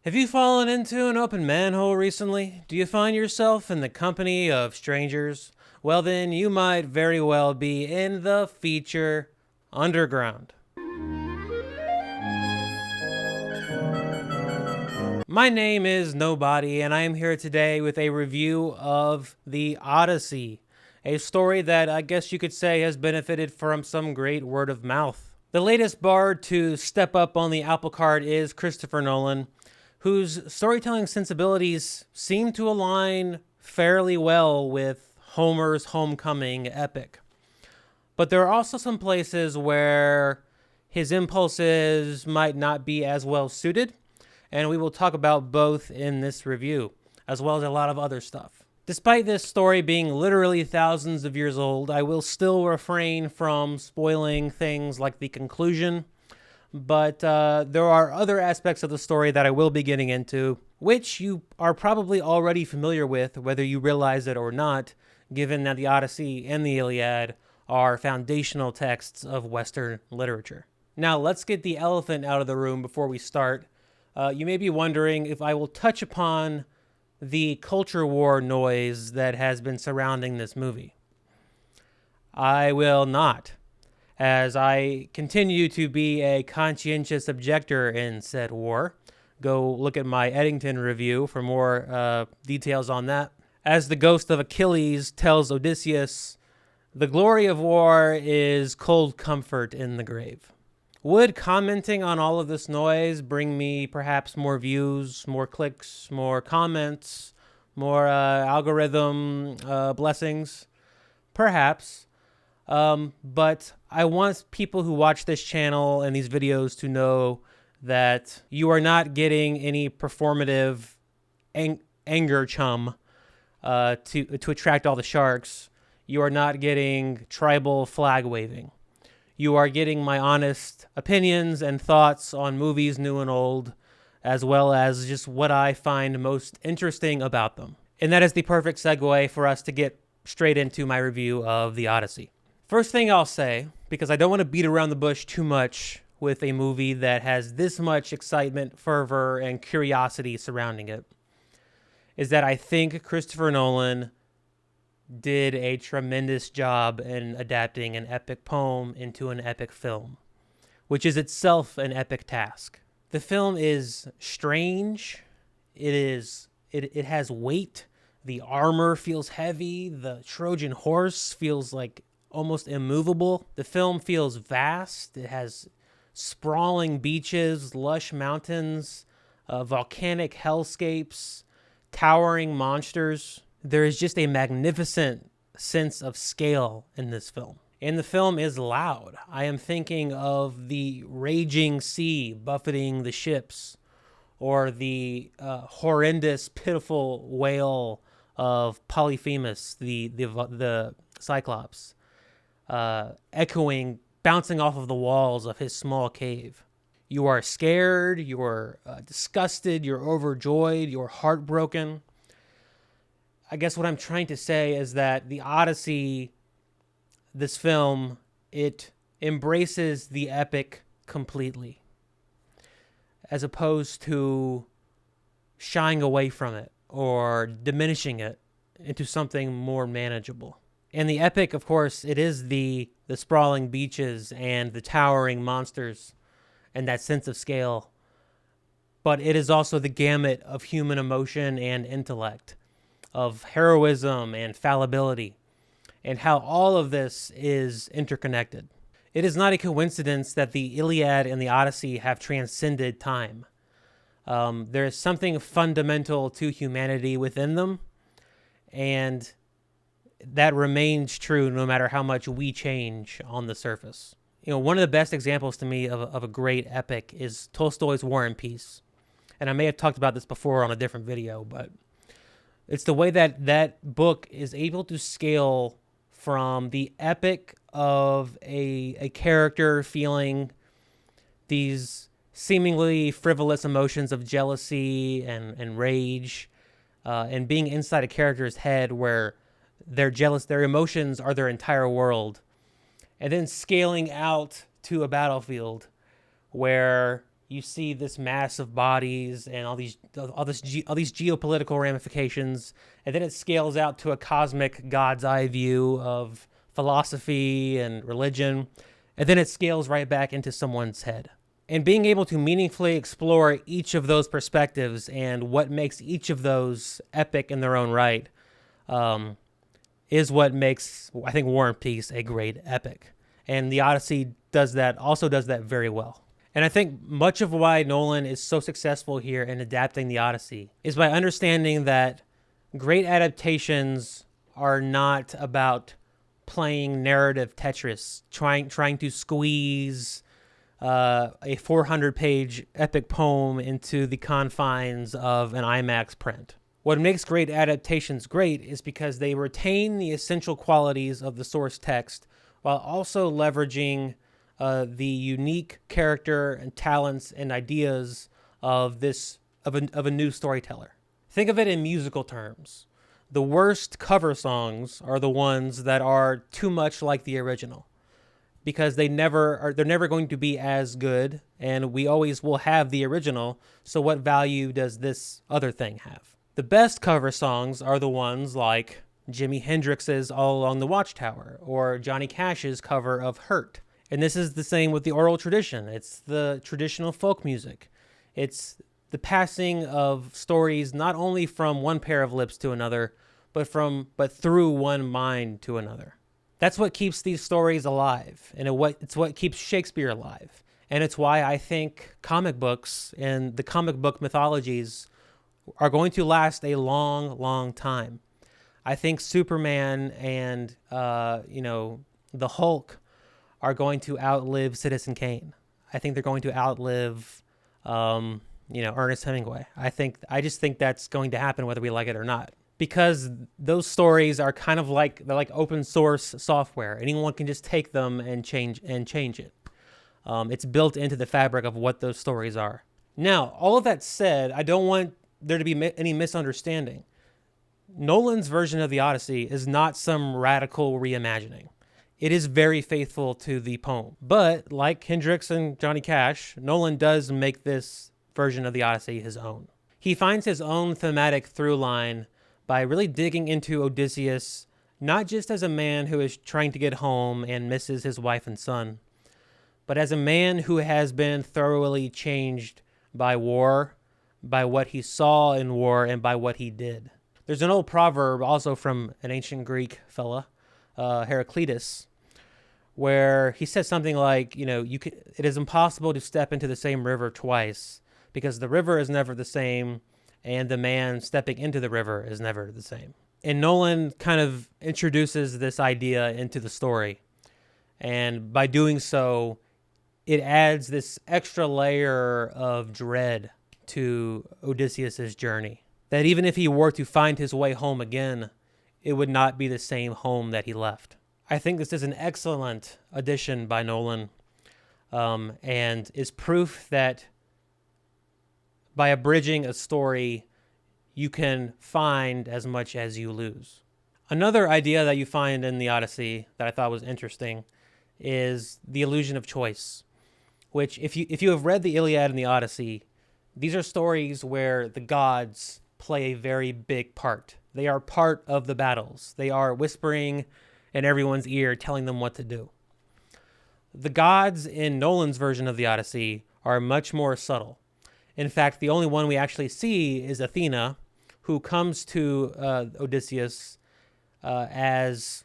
Have you fallen into an open manhole recently? Do you find yourself in the company of strangers? Well, then you might very well be in the feature Underground. My name is Nobody, and I am here today with a review of the Odyssey, a story that I guess you could say has benefited from some great word of mouth. The latest bard to step up on the apple cart is Christopher Nolan, whose storytelling sensibilities seem to align fairly well with Homer's homecoming epic. But there are also some places where his impulses might not be as well suited, and we will talk about both in this review, as well as a lot of other stuff. Despite this story being literally thousands of years old, I will still refrain from spoiling things like the conclusion, but there are other aspects of the story that I will be getting into, which you are probably already familiar with, whether you realize it or not, given that the Odyssey and the Iliad are foundational texts of Western literature. Now, let's get the elephant out of the room before we start. You may be wondering if I will touch upon the culture war noise that has been surrounding this movie. I will not, as I continue to be a conscientious objector in said war. Go look at my Eddington review for more details on that. As the ghost of Achilles tells Odysseus, the glory of war is cold comfort in the grave. Would commenting on all of this noise bring me perhaps more views, more clicks, more comments, more algorithm blessings? Perhaps. But I want people who watch this channel and these videos to know that you are not getting any performative anger chum to attract all the sharks. You are not getting tribal flag waving. You are getting my honest opinions and thoughts on movies new and old, as well as just what I find most interesting about them. And that is the perfect segue for us to get straight into my review of the Odyssey. First thing I'll say, because I don't want to beat around the bush too much with a movie that has this much excitement, fervor, and curiosity surrounding it, is that I think Christopher Nolan did a tremendous job in adapting an epic poem into an epic film, which is itself an epic task. The film is strange. It has weight. The armor feels heavy. The Trojan horse feels like almost immovable. The film feels vast. It has sprawling beaches, lush mountains, volcanic hellscapes, towering monsters. There is just a magnificent sense of scale in this film. And the film is loud. I am thinking of the raging sea buffeting the ships, or the horrendous, pitiful wail of Polyphemus, the Cyclops, echoing, bouncing off of the walls of his small cave. You are scared, you're disgusted, you're overjoyed, you're heartbroken. I guess what I'm trying to say is that the Odyssey, this film, it embraces the epic completely, as opposed to shying away from it or diminishing it into something more manageable. And the epic, of course, it is the sprawling beaches and the towering monsters and that sense of scale. But it is also the gamut of human emotion and intellect, of heroism and fallibility, and how all of this is interconnected. It is not a coincidence that the Iliad and the Odyssey have transcended time. There is something fundamental to humanity within them, and that remains true no matter how much we change on the surface. You know, one of the best examples to me of a great epic is Tolstoy's War and Peace. And I may have talked about this before on a different video, but it's the way that that book is able to scale from the epic of a character feeling these seemingly frivolous emotions of jealousy and rage, and being inside a character's head where they're jealous, their emotions are their entire world, and then scaling out to a battlefield where you see this mass of bodies and all these geopolitical ramifications, and then it scales out to a cosmic God's eye view of philosophy and religion, and then it scales right back into someone's head. And being able to meaningfully explore each of those perspectives and what makes each of those epic in their own right is what makes, I think, War and Peace a great epic. And the Odyssey does that very well. And I think much of why Nolan is so successful here in adapting the Odyssey is by understanding that great adaptations are not about playing narrative Tetris, trying to squeeze a 400-page epic poem into the confines of an IMAX print. What makes great adaptations great is because they retain the essential qualities of the source text while also leveraging the unique character and talents and ideas of a new storyteller. Think of it in musical terms. The worst cover songs are the ones that are too much like the original, because they're never going to be as good, and we always will have the original, so what value does this other thing have? The best cover songs are the ones like Jimi Hendrix's All Along the Watchtower or Johnny Cash's cover of Hurt. And this is the same with the oral tradition. It's the traditional folk music. It's the passing of stories not only from one pair of lips to another, but through one mind to another. That's what keeps these stories alive, and it's what keeps Shakespeare alive. And it's why I think comic books and the comic book mythologies are going to last a long, long time. I think Superman and the Hulk are going to outlive Citizen Kane. I think they're going to outlive Ernest Hemingway. I just think that's going to happen whether we like it or not, because those stories are kind of they're like open source software. Anyone can just take them and change it. It's built into the fabric of what those stories are. Now, all of that said, I don't want there to be any misunderstanding. Nolan's version of the Odyssey is not some radical reimagining. It is very faithful to the poem. But like Hendrix and Johnny Cash, Nolan does make this version of the Odyssey his own. He finds his own thematic through line by really digging into Odysseus, not just as a man who is trying to get home and misses his wife and son, but as a man who has been thoroughly changed by war, by what he saw in war, and by what he did. There's an old proverb also from an ancient Greek fella, Heraclitus, where he says something like, it is impossible to step into the same river twice, because the river is never the same, and the man stepping into the river is never the same. And Nolan kind of introduces this idea into the story. And by doing so, it adds this extra layer of dread to Odysseus' journey. That even if he were to find his way home again, it would not be the same home that he left. I think this is an excellent addition by Nolan, and is proof that by abridging a story, you can find as much as you lose. Another idea that you find in the Odyssey that I thought was interesting is the illusion of choice, which if you have read the Iliad and the Odyssey, these are stories where the gods play a very big part. They are part of the battles. They are whispering in everyone's ear, telling them what to do. The gods in Nolan's version of the Odyssey are much more subtle. In fact, the only one we actually see is Athena, who comes to Odysseus as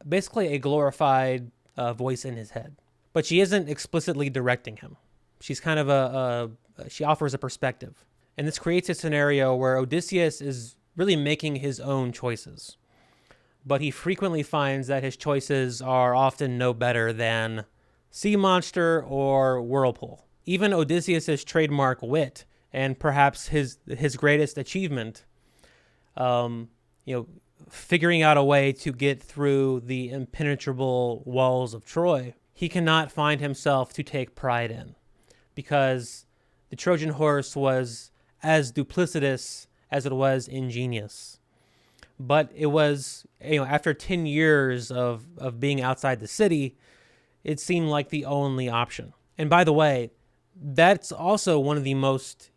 basically a glorified voice in his head. But she isn't explicitly directing him. She's kind of she offers a perspective. And this creates a scenario where Odysseus is really making his own choices. But he frequently finds that his choices are often no better than sea monster or whirlpool. Even Odysseus' trademark wit, and perhaps his greatest achievement, figuring out a way to get through the impenetrable walls of Troy, he cannot find himself to take pride in, because the Trojan horse was as duplicitous as it was ingenious. But it was, after 10 years of being outside the city, it seemed like the only option. And by the way, that's also one of the most,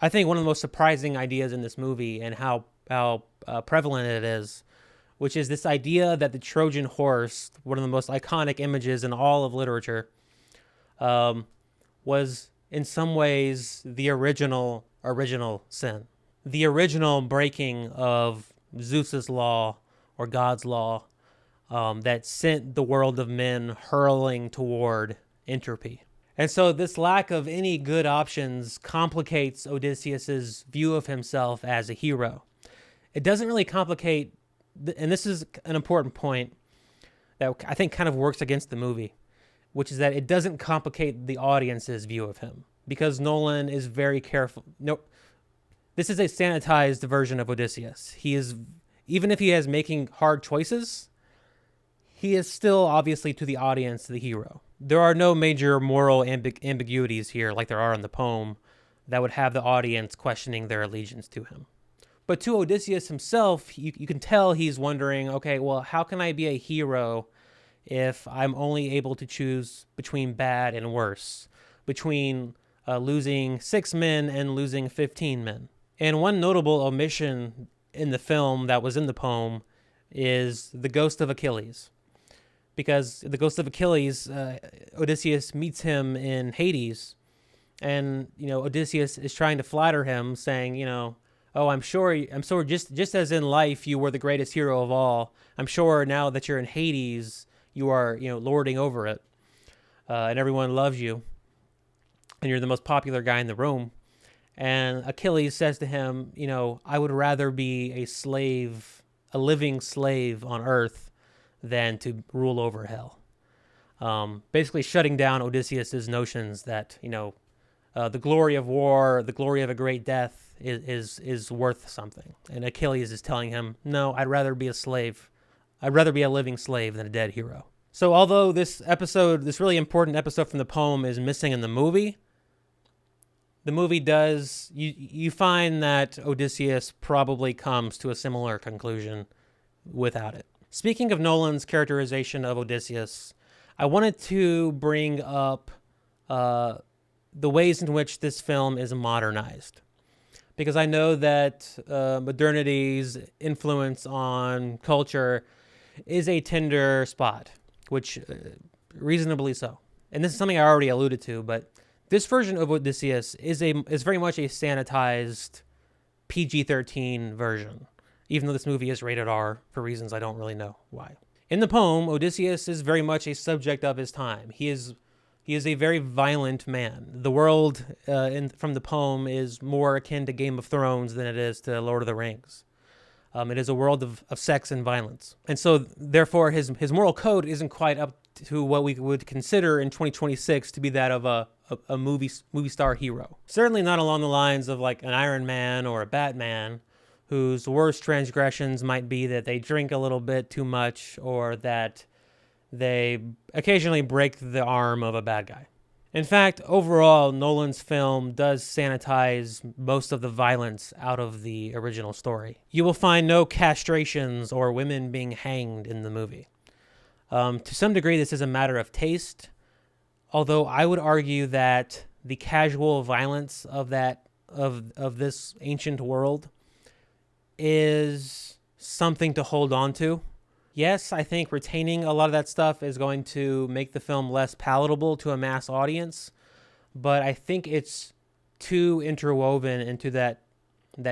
I think, one of the most surprising ideas in this movie, and how prevalent it is, which is this idea that the Trojan horse, one of the most iconic images in all of literature, was in some ways the original sin, the original breaking of Zeus's law or God's law, that sent the world of men hurling toward entropy. And so this lack of any good options complicates Odysseus's view of himself as a hero. It doesn't really complicate, and this is an important point that I think kind of works against the movie, which is that it doesn't complicate the audience's view of him, because Nolan is very careful. No, this is a sanitized version of Odysseus. He is, even if he is making hard choices, he is still obviously to the audience the hero. There are no major moral ambiguities here like there are in the poem that would have the audience questioning their allegiance to him. But to Odysseus himself, you can tell he's wondering, okay, well, how can I be a hero if I'm only able to choose between bad and worse, between losing 6 men and losing 15 men? And one notable omission in the film that was in the poem is the ghost of Achilles. Because the ghost of Achilles, Odysseus meets him in Hades, and Odysseus is trying to flatter him, saying, oh, I'm sure just as in life you were the greatest hero of all, I'm sure now that you're in Hades, you are lording over it, and everyone loves you, and you're the most popular guy in the room. And Achilles says to him, I would rather be a slave, a living slave on earth, than to rule over hell. Basically shutting down Odysseus's notions that, the glory of war, the glory of a great death is worth something. And Achilles is telling him, no, I'd rather be a slave. I'd rather be a living slave than a dead hero. So although this really important episode from the poem is missing in the movie does, you find that Odysseus probably comes to a similar conclusion without it. Speaking of Nolan's characterization of Odysseus, I wanted to bring up the ways in which this film is modernized, because I know that modernity's influence on culture is a tender spot, which reasonably so. And this is something I already alluded to, but this version of Odysseus is very much a sanitized PG-13 version, even though this movie is rated R for reasons I don't really know why. In the poem, Odysseus is very much a subject of his time. He is a very violent man. The world from the poem is more akin to Game of Thrones than it is to Lord of the Rings. It is a world of sex and violence. And so, therefore, his moral code isn't quite up to what we would consider in 2026 to be that of a movie star hero. Certainly not along the lines of like an Iron Man or a Batman, whose worst transgressions might be that they drink a little bit too much or that they occasionally break the arm of a bad guy. In fact, overall, Nolan's film does sanitize most of the violence out of the original story. You will find no castrations or women being hanged in the movie. To some degree, this is a matter of taste, although I would argue that the casual violence of this ancient world is something to hold on to. Yes, I think retaining a lot of that stuff is going to make the film less palatable to a mass audience, but I think it's too interwoven into that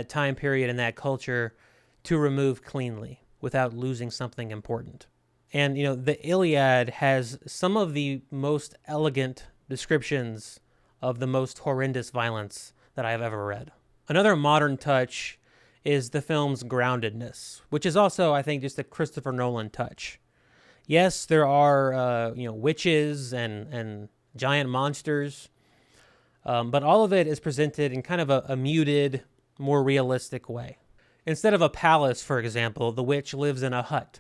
time period and that culture to remove cleanly without losing something important. And, the Iliad has some of the most elegant descriptions of the most horrendous violence that I've ever read. Another modern touch is the film's groundedness, which is also, I think, just a Christopher Nolan touch. Yes, there are, witches and giant monsters, but all of it is presented in kind of a muted, more realistic way. Instead of a palace, for example, the witch lives in a hut,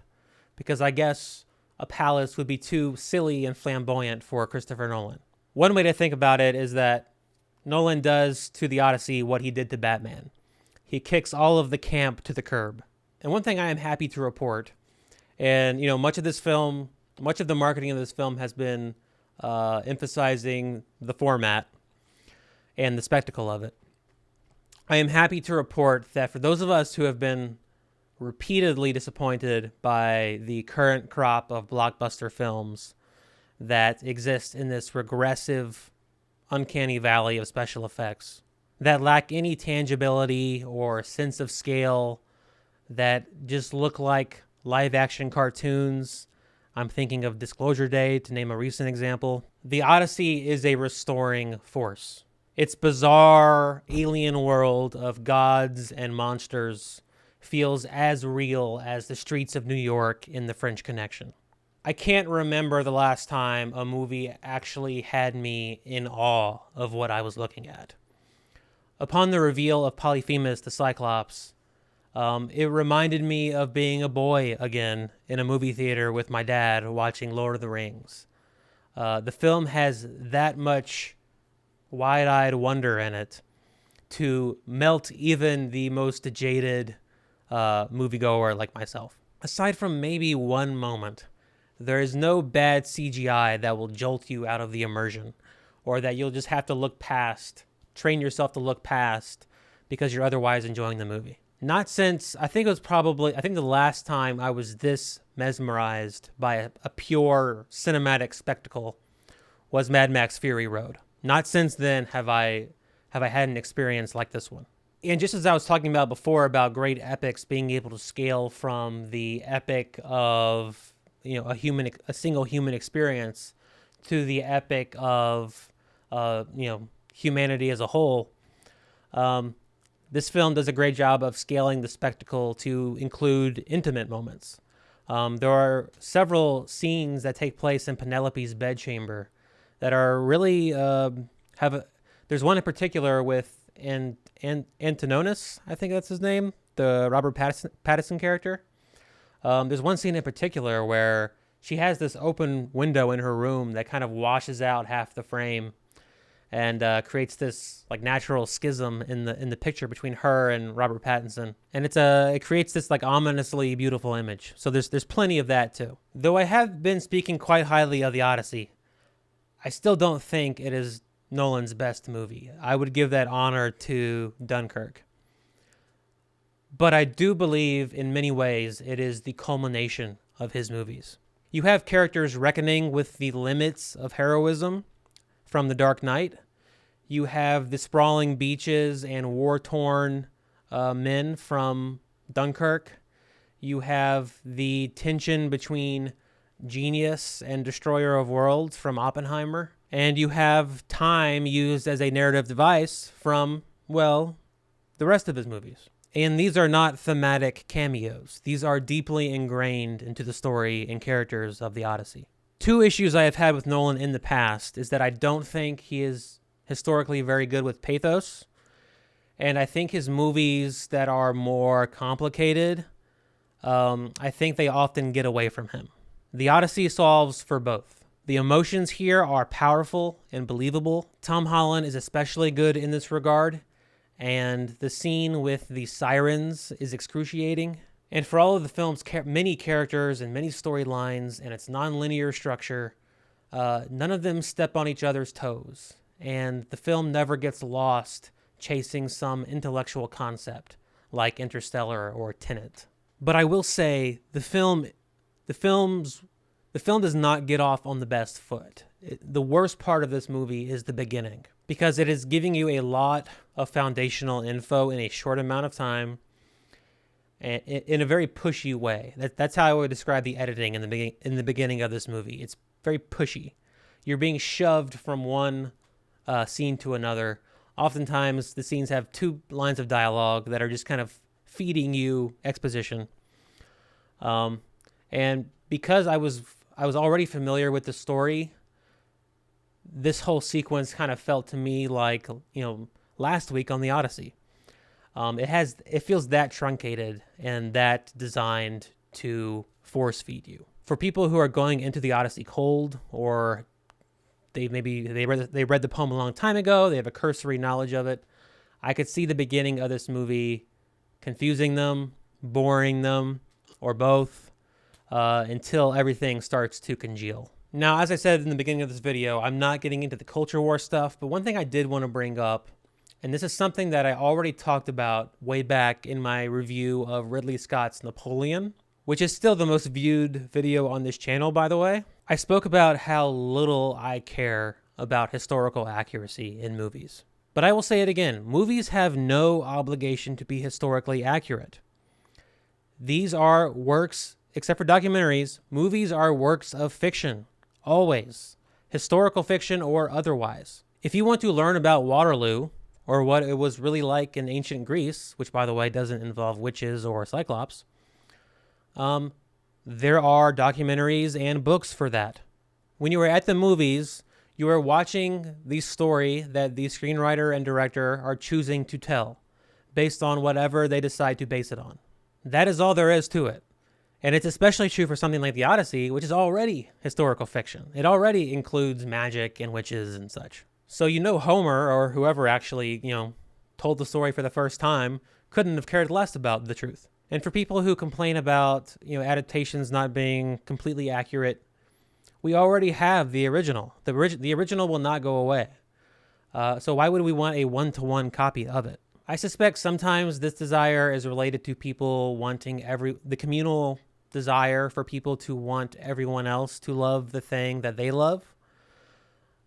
because I guess a palace would be too silly and flamboyant for Christopher Nolan. One way to think about it is that Nolan does to the Odyssey what he did to Batman. He kicks all of the camp to the curb. And one thing I am happy to report, and much of the marketing of this film has been emphasizing the format, and the spectacle of it. I am happy to report that for those of us who have been repeatedly disappointed by the current crop of blockbuster films that exist in this regressive, uncanny valley of special effects that lack any tangibility or sense of scale, that just look like live-action cartoons. I'm thinking of Disclosure Day, to name a recent example. The Odyssey is a restoring force. Its bizarre alien world of gods and monsters feels as real as the streets of New York in The French Connection. I can't remember the last time a movie actually had me in awe of what I was looking at. Upon the reveal of Polyphemus the Cyclops, it reminded me of being a boy again in a movie theater with my dad watching Lord of the Rings. The film has that much wide-eyed wonder in it to melt even the most jaded moviegoer like myself. Aside from maybe one moment, there is no bad CGI that will jolt you out of the immersion, or that you'll just have to look past, train yourself to look past, because you're otherwise enjoying the movie. Not since, I think the last time I was this mesmerized by a pure cinematic spectacle was Mad Max Fury Road. Not since then have I had an experience like this one. And just as I was talking about before about great epics being able to scale from the epic of, a single human experience to the epic of, humanity as a whole, this film does a great job of scaling the spectacle to include intimate moments. There are several scenes that take place in Penelope's bedchamber that are really there's one in particular with Antinous, I think that's his name, the Robert Pattinson character. There's one scene in particular where she has this open window in her room that kind of washes out half the frame and creates this like natural schism in the picture between her and Robert Pattinson, and it creates this like ominously beautiful image. So there's plenty of that too. Though I have been speaking quite highly of the Odyssey, I still don't think it is Nolan's best movie. I would give that honor to Dunkirk. But I do believe in many ways it is the culmination of his movies. You have characters reckoning with the limits of heroism from The Dark Knight. You have the sprawling beaches and war-torn men from Dunkirk. You have the tension between genius and destroyer of worlds from Oppenheimer. And you have time used as a narrative device from, well, the rest of his movies. And these are not thematic cameos. These are deeply ingrained into the story and characters of the Odyssey. Two issues I have had with Nolan in the past is that I don't think he is historically very good with pathos. And I think his movies that are more complicated, I think they often get away from him. The Odyssey solves for both. The emotions here are powerful and believable. Tom Holland is especially good in this regard, and the scene with the sirens is excruciating. And for all of the film's many characters and many storylines and its non-linear structure, none of them step on each other's toes, and the film never gets lost chasing some intellectual concept like Interstellar or Tenet. But I will say the film does not get off on the best foot. The worst part of this movie is the beginning, because it is giving you a lot of foundational info in a short amount of time, and in a very pushy way. That's how I would describe the editing in the beginning of this movie. It's very pushy. You're being shoved from one scene to another. Oftentimes, the scenes have two lines of dialogue that are just kind of feeding you exposition. And because I was already familiar with the story, this whole sequence kind of felt to me like, last week on the Odyssey. It feels that truncated and that designed to force feed you. For people who are going into the Odyssey cold, or they read the poem a long time ago, they have a cursory knowledge of it, I could see the beginning of this movie confusing them, boring them, or both, until everything starts to congeal. Now, as I said in the beginning of this video, I'm not getting into the culture war stuff, but one thing I did want to bring up, and this is something that I already talked about way back in my review of Ridley Scott's Napoleon, which is still the most viewed video on this channel, by the way. I spoke about how little I care about historical accuracy in movies. But I will say it again, movies have no obligation to be historically accurate. These are works, except for documentaries, movies are works of fiction, always. Historical fiction or otherwise. If you want to learn about Waterloo, or what it was really like in ancient Greece, which by the way doesn't involve witches or Cyclops, there are documentaries and books for that. When you are at the movies, you are watching the story that the screenwriter and director are choosing to tell, based on whatever they decide to base it on. That is all there is to it. And it's especially true for something like the Odyssey, which is already historical fiction. It already includes magic and witches and such. So Homer, or whoever actually, told the story for the first time, couldn't have cared less about the truth. And for people who complain about, adaptations not being completely accurate, we already have the original. The original will not go away. So why would we want a one-to-one copy of it? I suspect sometimes this desire is related to people wanting the communal desire for people to want everyone else to love the thing that they love.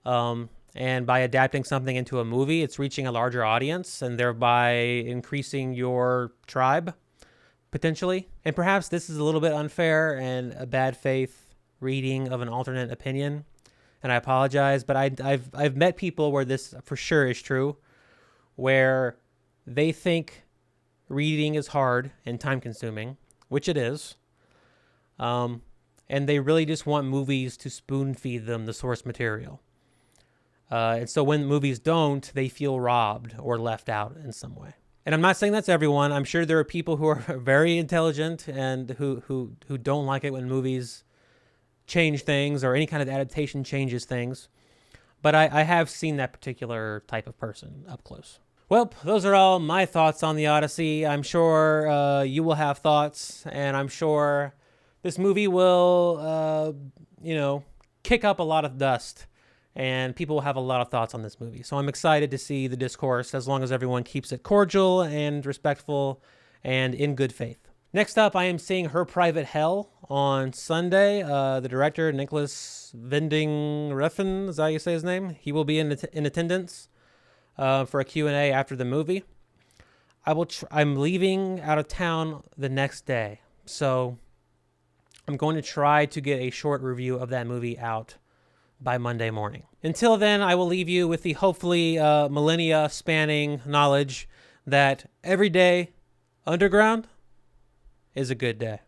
And by adapting something into a movie, it's reaching a larger audience and thereby increasing your tribe, potentially. And perhaps this is a little bit unfair and a bad faith reading of an alternate opinion, and I apologize, but I've met people where this for sure is true, where they think reading is hard and time-consuming, which it is, and they really just want movies to spoon-feed them the source material. And so when movies don't, they feel robbed or left out in some way. And I'm not saying that's everyone. I'm sure there are people who are very intelligent and who don't like it when movies change things or any kind of adaptation changes things. But I have seen that particular type of person up close. Well, those are all my thoughts on the Odyssey. I'm sure you will have thoughts, and I'm sure this movie will, kick up a lot of dust, and people will have a lot of thoughts on this movie. So I'm excited to see the discourse, as long as everyone keeps it cordial and respectful and in good faith. Next up, I am seeing Her Private Hell on Sunday. The director, Nicholas Winding Refn, is that how you say his name? He will be in attendance for a Q&A after the movie. I'm leaving out of town the next day, so I'm going to try to get a short review of that movie out by Monday morning. Until then, I will leave you with the hopefully millennia-spanning knowledge that every day underground is a good day.